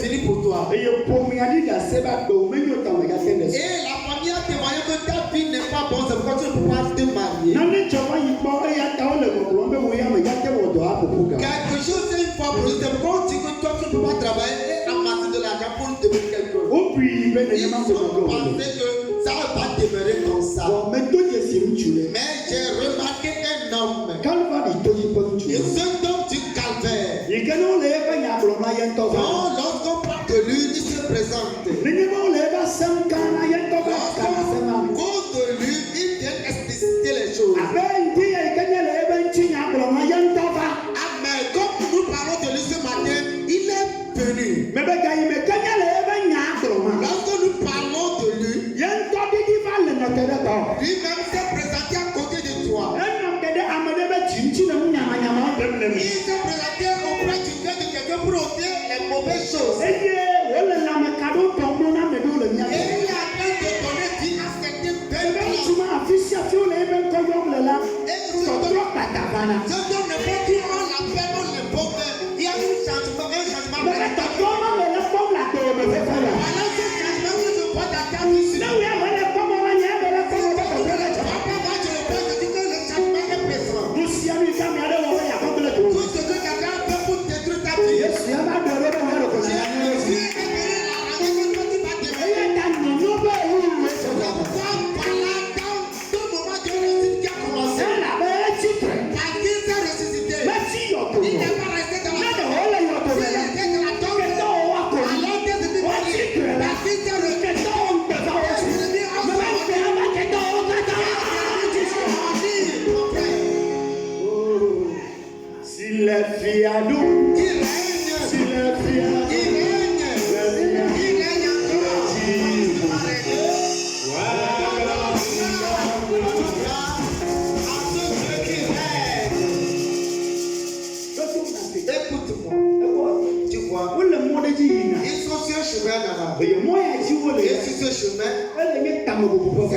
fini pour toi. eye ƒomea ɖi ase ba gbe wo menyo ta me gate le so. Et la famille a témoigné que ta vie n'est pas bonne, c'est pourquoi tu ne peux pas te marier. nane tsɔ va yi gbɔ eya ta wole gbɔgblɔm be wo ya me gate wɔ dɔ aƒoƒo ga. Quelque chose est une fois pour c'est pourquoi on dit que toi tu ne peux pas travailler et amasser de l'argent pour devenir quelque chose. wobui be Ils nenema ont ko gbɔgblɔ wo le. pensé que ça ne va pas demeurer comme ça. Bon, mais to dzesi ŋutsu le. Mais j'ai remarqué un homme. Calvary to yi ƒe ŋutsu Et le. ce homme du calvaire. yi ke ne wole eƒe nya gblɔm na ye ŋutɔ va. Non, lorsqu'on parle de lui, il se présente. nenye be wole eƒe asem gã na ye ŋutɔ ƒe Lorsqu'on asem ame. cause de lui, il vient expliciter les choses. abe ŋdi ye yi ke nye le eƒe ŋuti nya gblɔm na ye ŋutɔ va. Amen. Comme nous parlons de lui ce matin, il est venu. me be ga yi me ke nye le eƒe nya gblɔm. Lorsque nous parlons de lui, ye ŋutɔ ɖiɖi va le nɔte ɖe gbɔ. lui-même s'est présenté à côté de toi. enɔ ke ɖe ame ɖe ƒe dzi ŋuti le nu nyamanyama ɖem le me. Il s'est présenté auprès du cœur de quelqu'un pour ôter les mauvaises choses. eye wole lãmeka ɖewo tɔm ɖo na ame ɖewo le mía Et gbɔ. il est en train de donner vie à certaines ebe belles ŋutsu personnes. ma afi sia fi wole eƒe ŋkɔ yɔm le la. Et ce tɔtrɔ kpata vana. dont n'importe qui on l'appelle, on le pauvre, il y a un changement me be tɔtrɔ ma me le kpɔm le agbe me fefe la. Alors ce changement que je vois dans ta vie, ne wo ya me le kpɔm la nye me le kpɔm le tɔtrɔ le dzɔ. après moi je le vois, je dis que le changement est présent. nu sia nu yi ke ame aɖe wɔ be yakɔ ble to. Tout ce que quelqu'un a fait pour détruire ta vie, yesu ya va ɖe ɖe be woya ɖe ko na ya ne Jésus yesu. est venu la ramener que toi tu vas devenir. eye ta nyɔnu be ewu yesu la. Pourquoi voilà dans ce moment de réussite qui a commencé, elabe etsi tre. parce qu'il s'est ressuscité, meti yɔ to il yɔ. n'est pas resté dans ne la de wo le yɔ to le la. il était dans la tombe. kete wo wa ko Alors yi. qu'est-ce que tu wo vas tsi dire? tre la. Parce qu'il s'est ressuscité. kete wo ŋgbɛfa wo tsi. me be ŋgbɛ aba kete wo katã. si le fia ɖo. Il règne. si le fia ɖo. Il règne. Il règne encore. Écoute-moi, tu vois, wole mɔ ɖe dzi yina. ils sont sur un chemin là-bas. eye mɔ ya dzi wole. Et sur ce chemin, ele nye tame bubu ƒe mɔ.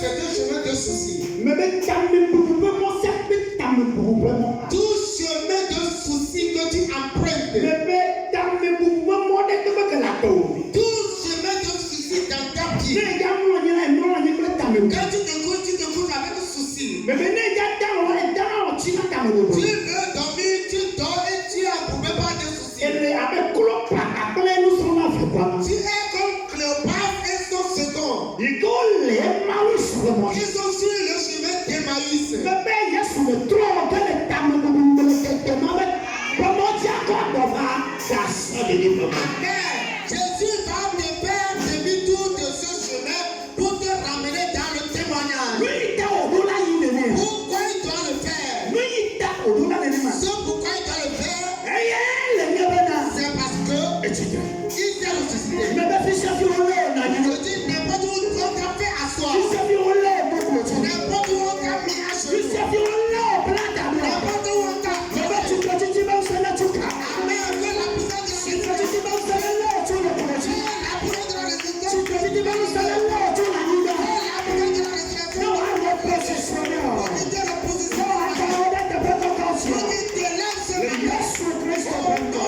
c'est un chemin de soucis. me be tame bubu ƒe mɔ sia kpe tame bubu ƒe mɔ. Tout chemin de soucis que tu empruntes, me be tame bubu ƒe mɔ ɖe kpe be ke le aƒe wò. tout chemin de soucis dans ta ne vie, ya mlɔ anyi la emlɔ anyi kple tame bubu. quand tu te couches avec un souci. me be ne ya da wɔ le da wɔ tsi na tame bubu. Tu veux dormir, tu dors et tu es embourbé par des soucis. ele abe klo kpaka kple nusrɔ̃la fekua. Tu es comme Cléopâtre et son second. yi ke wole mawu su le mɔ dzi. Ils sont sur le chemin d'Emmaüs. me be yesu le trɔ ke le tame bubu le tete ma be ƒe mɔ dzi akɔ agbɔ va gasɔ ɖeɖi ƒe mɔ. Amen. Jésus va te faire demi-tour de ce chemin pour te ramener dans le témoignage. nu yi ta o ɖo la yi nene. Pourquoi il doit le faire? nu yi ta o ɖo la nene ma. Ce pourquoi il doit le faire, eye le nye bena. c'est parce que etsi tre. il s'est ressuscité. me be fi sia fi wole na Je nyi. dis n'importe où on t'a fait asseoir, fi sia fi wole gbogbo tsi. n'importe où on t'a mis à fi genoux, sia fi wole bla dabla. n'importe où on t'a me be fait. tukɔ titi be ŋusẽ ne tuka. Amen. Que la puissance de tukɔ Jésus, titi be ŋusẽ ne lé tso le kplɔ dzi. la puissance de la résurrection, tukɔ titi be ŋusẽ ne lé tso le anyigba. la puissance de la ne résurrection, wa wɔ position ne o. de la ne position, wa ka wo ɖe teƒe kɔkɔ si o. il te lève ce le matin. Yesu Kristo ƒe ŋkɔ.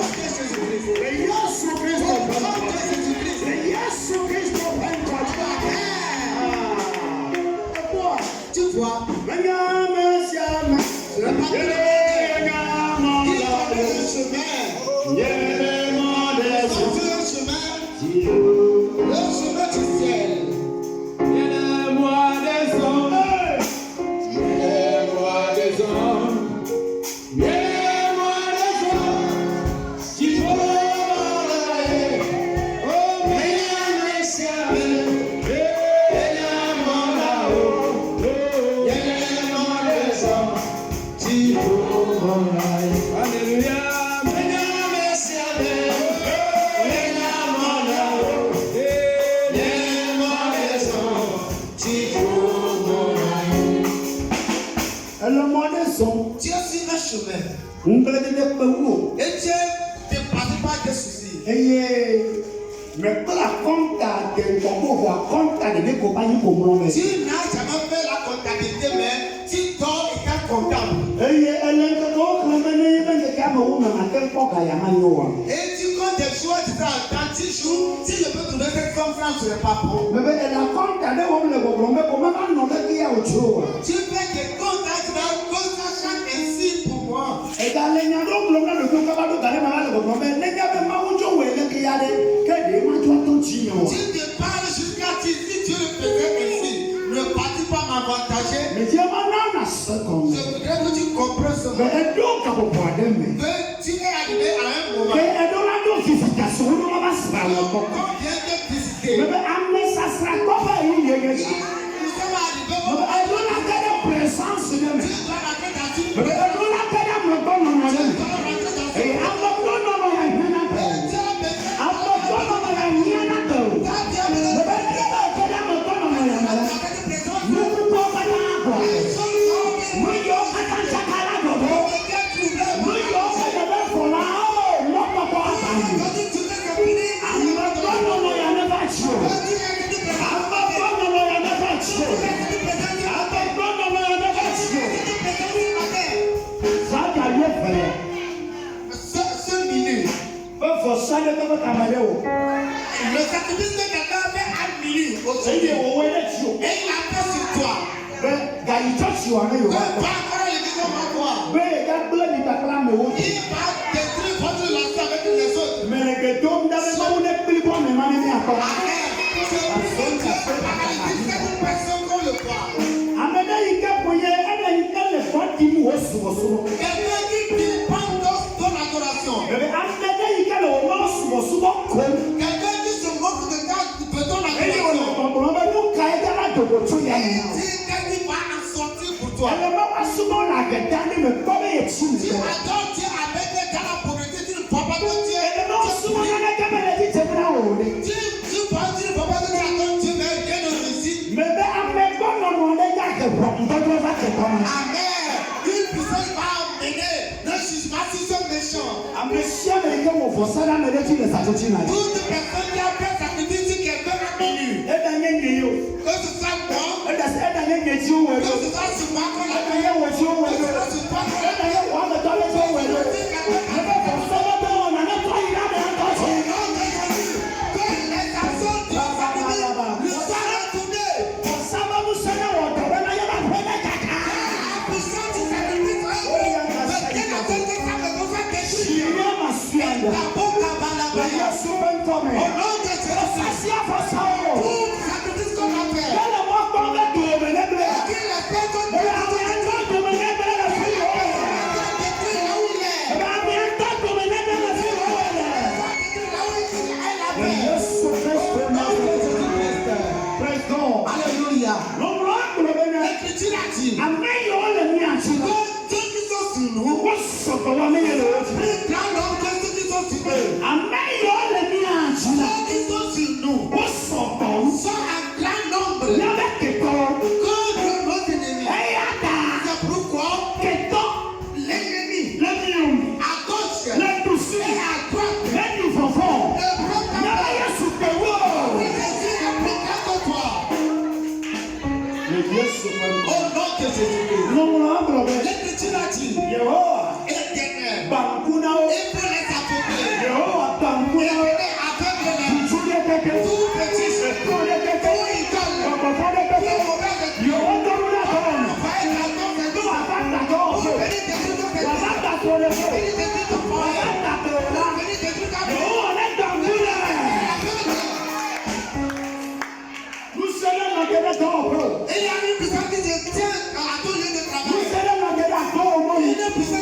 le Yesu Kristo ƒe ŋkɔ. le Yesu Kristo ƒe ŋkɔ. Tu vois, Menyame sia me. il connaît le chemin. Ils sont sur le chemin du ciel. ele mɔ ɖe zɔm. Tu es sur le chemin ŋgblẽɖeɖe kpe wu o. et tu es dépassé par des soucis. eye mekpla kɔnta de gbɔgbɔ akɔnta ɖeɖe ko ba nyi ko mlɔ me. Tu n'as jamais fait la comptabilité, mais tu dors et tu es comptable. eye ele ŋkekewo xlẽ me ne be ŋkeke amewo me ate kpɔ gaya ma nyo wa. Et tu comptes des jours choix de ça. Dans 10 jours, si je peux trouver cette femme, ça ne serait pas bon. Mais la compte à des hommes, le problème, comment on a dit à autre chose? Tu fais des contacts dans cause ça chaque ainsi pour moi. Et dans les niados, le problème, le problème, le problème, les gars, mais où tu veux qu'il y a des Tu te parles jusqu'à si Dieu le faisait ainsi. Ne partis pas m'avantager. mais Dieu m'en a seconde. Je voudrais que tu comprennes ce Mais moment. elle doit pas pouvoir d'aimer. Que tu es arrivé à un moment. Mais elle doit la notification, on va se faire le bon. On vient de visiter. Mais amener ça sera quoi faire une Nous sommes arrivés au elle doit la faire de présence de tu lui. dois rentrer dans une Mais elle doit la faire de me donner mon tu ami. dois rentrer dans Et une à me donner mon ami. tu as besoin À me donner mon ami. tu as bien Mais besoin elle doit la faire de me donner mon ami. avec une présence. Nous ne pouvons pas l'avoir. Ils sont sortis. Nous y avons un chakala de bon. Quel problème? Nous y avons un chakala de bon. Oh, non, pas pas. Quand tu te fais compris, À me donner mon ami. quand tu es venu présenter, À me donner mon ami. tu es venu présenter, À me donner mon ami. tu es venu présenter ce matin. Ça, tu as bien fait. Ce minute, Faut ça de me camarade. le sacrifice que quelqu'un a fait à minuit C'est aujourd'hui, dit, on va être chaud. et il a fait sur toi. Mais, gars, il touche sur un Que yo. pas encore l'église va voir. Mais, gars, bleu, il t'a clamé. Il va détruire votre relation avec les autres. Mais, les gars, donc, d'abord, on est plus bon, mais man, il est encore. Amen. C'est pour Dieu analyse cette personne qu'on le voit. Amena, il a payé, elle a le fond qui mou, au Quelqu'un qui dépend de ton adoration. mais, amena, il a le mot, souvent, comme. Quelqu'un qui se moque de ton Et il adoration. a le problème, nous, quand il y a la de votre Et yann. dit qu'est-ce qui va en sortir pour toi. Elle m'a souvent la gueule, mais pas les Tu excuses. adores Dieu avec les dans la pauvreté, tu ne vois pas que Dieu. Elle m'a souvent la caméra dit, c'est là où on est. Tu penses que tu ne vois pas que tu adores Dieu, mais rien ne réussit. Mais, après, quand on est là, que on peut pas faire comme ça. Amen. Une personne va amener. Ne juge pas si c'est méchant. Ameshia meleke mo fosala meleki le sajotina. Toute personne qui a fait sacrifice sur quelqu'un à minuit. Eda nyenye yo. Que ce soit moi, Eda nyenye ji o que welo. ce soit sur moi qu'on a Eda fait. ye wo ji o Que ce welo. soit sur toi qu'on a Eda fait. ye wa me tole ji o welo. Ebe fosala be o na na to ira be an to Au ji. nom de Jésus, que les actions du sacrifice lui soient retournées. Fosala mu sene wo to be na ye ba pe na kaka. La puissance du sacrifice est la tête de sa besoin détruire. Ira ma suanda. La boca va la Ba ye su ben to me. Au nom de Jésus, Asia fosala. tout sacrifice qu'on a fait. Yele mo ko be do me ne be. Qu'il les fait qu'on Ebe a mi to do me ne be la fi o. détruire là où il est. Ebe a mi to do me ne be la fi o. Détruire là où il a fait. Yesu Kristo na Praise God. Alléluia. Lọ́wọ́ àgbọ̀dọ̀ bẹ́ẹ̀ náà. L'écriture a dit Àmẹ́yẹ wọn lè ní àti lọ. que ceux qui sont sur nous, Wọ́n sọ̀tọ̀ wọn ní yẹlẹ wọ́n ti. plus grand nombre que ceux qui sont sur eux. Àmẹ́yẹ wọn lè ní àti lọ. Ceux qui sont sur nous Wọ́n sọ̀tọ̀ sont un grand nombre lábẹ́ kẹtọ́. que nos ennemis. Ẹ̀yà dà C'est pourquoi kẹtọ́ l'ennemi lẹ́nu à gauche lẹ́dùsí et à droite lẹ́nu fọ̀fọ̀. ne prend pas Yàrá part. yẹ sùpẹ̀ wọ̀. Jésus est plus grand que toi. Le Yesu Kristo. Au nom de Jésus-Christ. Lọ́wọ́ àgbọ̀dọ̀ bẹ́ẹ̀. L'écriture a dit Yẹ̀wọ́ éternel. bànkúná o. Et pour les aveugler. Yẹ̀wọ́ Et bànkúná o. pour les aveugler. Ìtúndé kẹ̀kẹ́. Tout petit. Ìtúndé kẹ̀kẹ́. Tout idole. Ọ̀pọ̀fọ́dé Tout kẹ̀kẹ́. mauvais esprit. Yẹ̀wọ́ tọ́lúdà tọ́lú. Va être la mort de Ní nous. wàá bá tàkọ́ Pour ọ̀fẹ́. venir détruire nos Wàá bá péchés. tàkọ́ ọ̀fẹ́. Venir détruire ton Wàá bá foyer. tàkọ́ ọ̀la. Venir détruire ta vie. Yẹ̀wọ́ ọ̀lẹ́ gbàngbúlẹ̀. Lùsẹ̀lẹ̀ nàgẹ̀dẹ̀ tọ́ ọ̀fẹ́. Et il y a une puissance qui se tient à ton lieu de travail. Lùsẹ̀lẹ̀ nàgẹ̀dẹ̀ àtọ́ ọmọ mi. Une puissance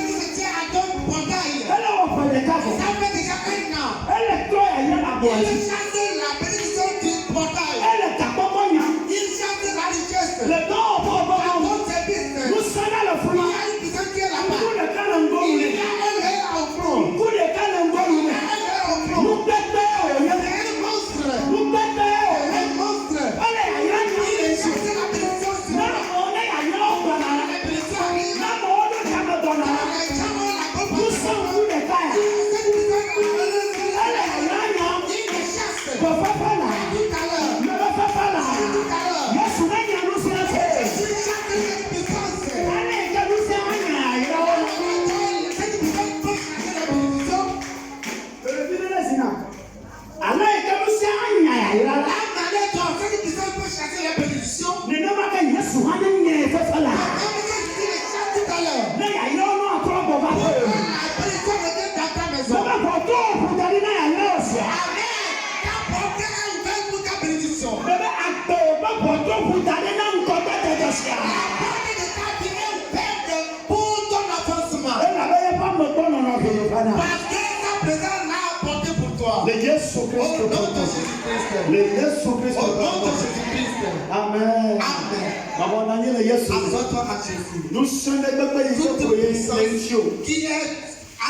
Jésus-Christ. Au nom de Jésus-Christ. Le Yesu Christ. Au nom de Jésus-Christ. Amen. Amen. Maman nani le Yesu. Assois-toi à Jésus. Nous sommes des bébés Toute puissance lencio. qui est à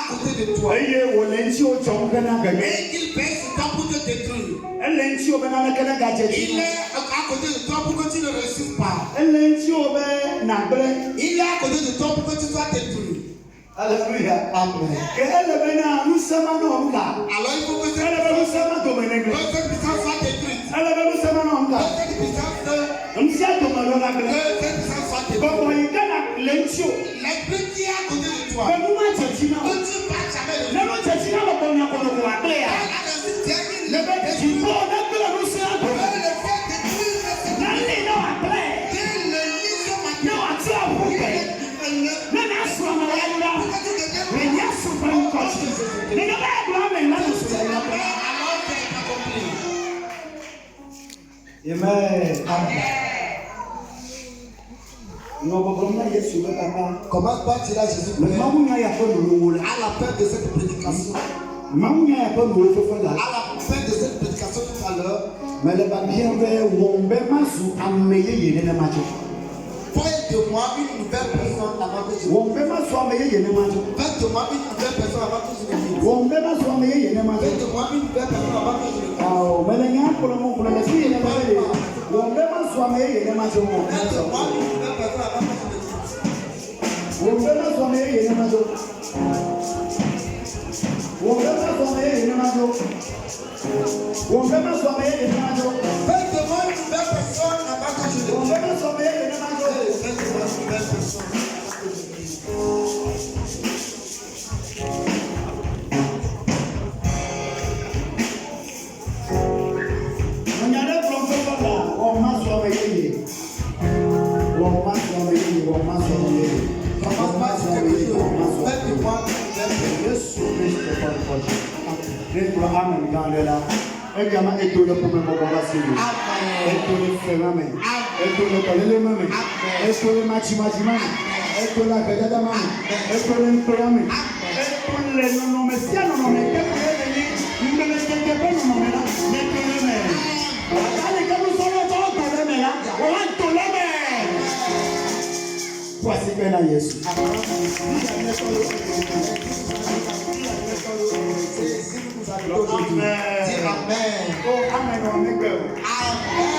côté de toi. Eye wo lencio jom kana gagne. Et il pèse sur toi pour te détruire. Lencio bena kana gagne. Il est à côté de toi pour que tu ne réussisses pas. Lencio be na bre. Il est à côté de toi pour que tu sois détruit. Alléluia. Amen. Que elle bena nous sommes non ka. Alors il faut que Elle be nous sommes domenegre. cette puissance soit détruite. Elle be nous sommes non ka. Que cette puissance Msia domelo na que bre. cette puissance soit détruite. Bobo ikana lencio. L'esprit qui est à côté de toi. Be nous ma chechina. Que tu ne vas jamais le Le no chechina bo bonya kono ko aklea. Le be chibo na kula nous sommes. Nani no akle. No atia buke. Nani aswa malayura. When you suffering conscious. Nigga ba bla me na so ya. Amen. No boblom na Yesu be papa. Commence par dire à Jésus, Père, Mamunya ya ko no la. à la fin de cette prédication, Mamunya ya ko no fo à la. la fin de cette prédication tout à l'heure, Mais le babien be won be masu ameye ye ne macho. faites de moi une nouvelle personne avant que je Won be masu ameye ye ne macho. faites de moi une nouvelle personne avant que je ne quitte. Won be masu ameye ye ne macho. Faites de moi une nouvelle personne avant que je ne quitte. Ah, mais le nya ko mo ko le fi ye ne ba le. Won be masu ameye ye ne macho mo. Faites de moi une nouvelle personne avant que je ne quitte. Won be masu ameye ye ne macho. Won be masu ameye ye ne macho. Won be masu ameye ye ne macho. Faites de moi une nouvelle personne avant que je ne Won quitte. be masu ameye ye ne macho. Faites de moi une nouvelle personne avant que je ne quitte. Manyare plombo la o masu ameye ye. Won masu ameye ye, won masu ameye ye. Commence par dire quelque chose. Faites de moi une nouvelle personne. Yesu Kristo kwa kwaji. Nekulo amen gandela. Egama etole pume boba sinu. Amen. Etole ferame. Etole kalele mame. Etole machi mame. Etole agada mame. Etole mperame. Etole no mesiano no me kepele ni. Mbele keke no me la. Etole me. Ale kamu solo to tole me la. O tole me. Kwasi pena Yesu. Dis Amen. Oh, amen, on est Amen.